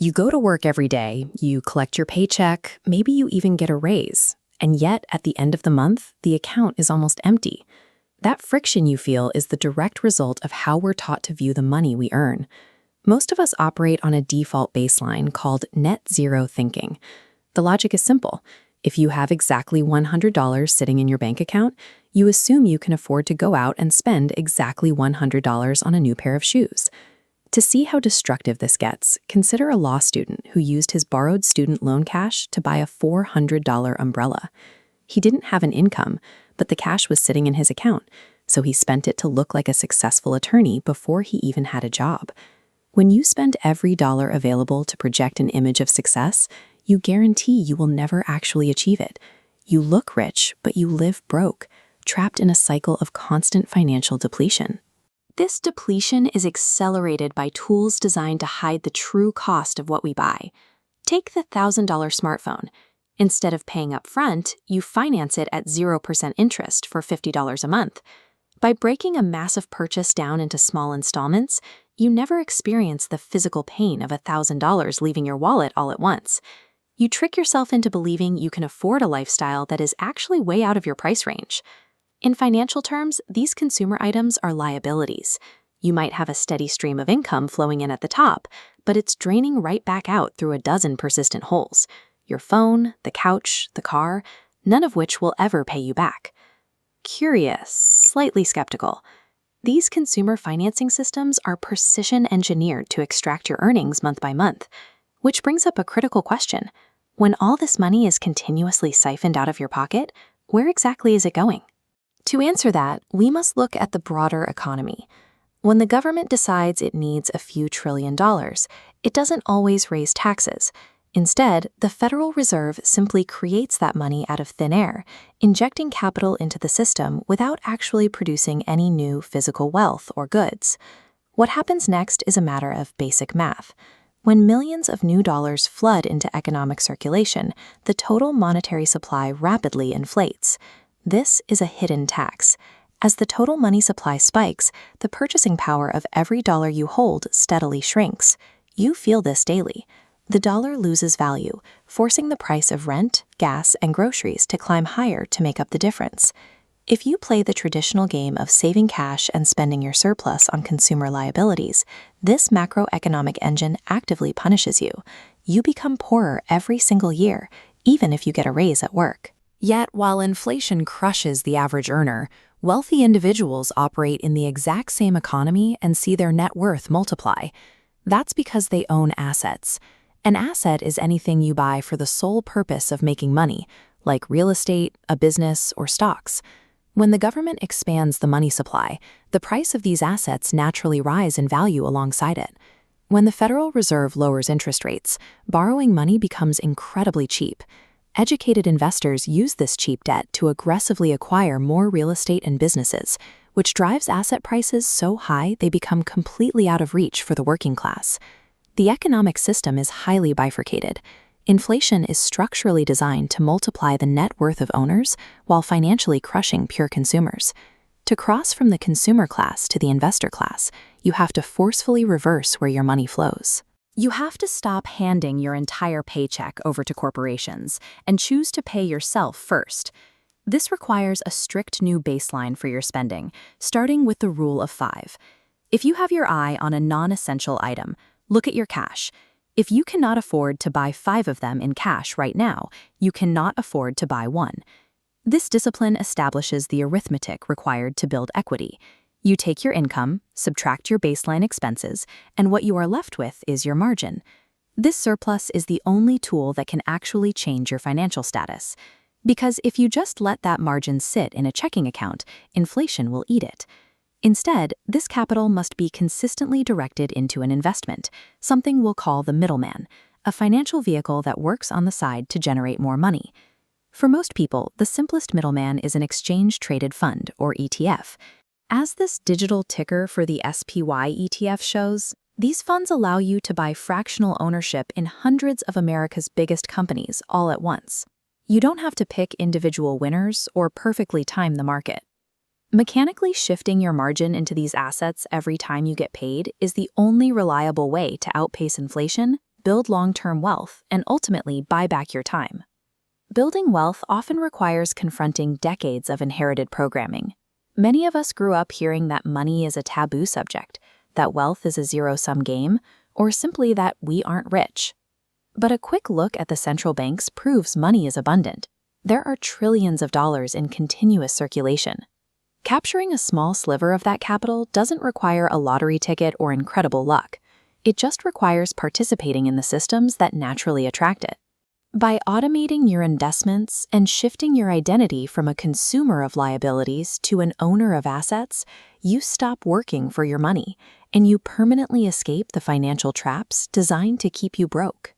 You go to work every day, you collect your paycheck, maybe you even get a raise, and yet at the end of the month, the account is almost empty. That friction you feel is the direct result of how we're taught to view the money we earn. Most of us operate on a default baseline called net zero thinking. The logic is simple. If you have exactly $100 sitting in your bank account, you assume you can afford to go out and spend exactly $100 on a new pair of shoes. To see how destructive this gets, consider a law student who used his borrowed student loan cash to buy a $400 umbrella. He didn't have an income, but the cash was sitting in his account, so he spent it to look like a successful attorney before he even had a job. When you spend every dollar available to project an image of success, you guarantee you will never actually achieve it. You look rich, but you live broke, trapped in a cycle of constant financial depletion. This depletion is accelerated by tools designed to hide the true cost of what we buy. Take the $1,000 smartphone. Instead of paying up front, you finance it at 0% interest for $50 a month. By breaking a massive purchase down into small installments, you never experience the physical pain of $1,000 leaving your wallet all at once. You trick yourself into believing you can afford a lifestyle that is actually way out of your price range. In financial terms, these consumer items are liabilities. You might have a steady stream of income flowing in at the top, but it's draining right back out through a dozen persistent holes. Your phone, the couch, the car, none of which will ever pay you back. Curious, slightly skeptical. These consumer financing systems are precision engineered to extract your earnings month by month, which brings up a critical question. When all this money is continuously siphoned out of your pocket, where exactly is it going? To answer that, we must look at the broader economy. When the government decides it needs a few $1 trillion, it doesn't always raise taxes. Instead, the Federal Reserve simply creates that money out of thin air, injecting capital into the system without actually producing any new physical wealth or goods. What happens next is a matter of basic math. When millions of new dollars flood into economic circulation, the total monetary supply rapidly inflates. This is a hidden tax. As the total money supply spikes, the purchasing power of every dollar you hold steadily shrinks. You feel this daily. The dollar loses value, forcing the price of rent, gas, and groceries to climb higher to make up the difference. If you play the traditional game of saving cash and spending your surplus on consumer liabilities, this macroeconomic engine actively punishes you. You become poorer every single year, even if you get a raise at work. Yet, while inflation crushes the average earner, wealthy individuals operate in the exact same economy and see their net worth multiply. That's because they own assets. An asset is anything you buy for the sole purpose of making money, like real estate, a business, or stocks. When the government expands the money supply, the price of these assets naturally rise in value alongside it. When the Federal Reserve lowers interest rates, borrowing money becomes incredibly cheap. Educated investors use this cheap debt to aggressively acquire more real estate and businesses, which drives asset prices so high they become completely out of reach for the working class. The economic system is highly bifurcated. Inflation is structurally designed to multiply the net worth of owners while financially crushing pure consumers. To cross from the consumer class to the investor class, you have to forcefully reverse where your money flows. You have to stop handing your entire paycheck over to corporations and choose to pay yourself first. This requires a strict new baseline for your spending, starting with the rule of 5. If you have your eye on a non-essential item, look at your cash. If you cannot afford to buy 5 of them in cash right now, you cannot afford to buy one. This discipline establishes the arithmetic required to build equity. You take your income, subtract your baseline expenses, and what you are left with is your margin. This surplus is the only tool that can actually change your financial status. Because if you just let that margin sit in a checking account, inflation will eat it. Instead, this capital must be consistently directed into an investment, something we'll call the middleman, a financial vehicle that works on the side to generate more money. For most people, the simplest middleman is an exchange-traded fund, or ETF. As this digital ticker for the SPY ETF shows, these funds allow you to buy fractional ownership in hundreds of America's biggest companies all at once. You don't have to pick individual winners or perfectly time the market. Mechanically shifting your margin into these assets every time you get paid is the only reliable way to outpace inflation, build long-term wealth, and ultimately buy back your time. Building wealth often requires confronting decades of inherited programming. Many of us grew up hearing that money is a taboo subject, that wealth is a zero-sum game, or simply that we aren't rich. But a quick look at the central banks proves money is abundant. There are trillions of dollars in continuous circulation. Capturing a small sliver of that capital doesn't require a lottery ticket or incredible luck. It just requires participating in the systems that naturally attract it. By automating your investments and shifting your identity from a consumer of liabilities to an owner of assets, you stop working for your money, and you permanently escape the financial traps designed to keep you broke.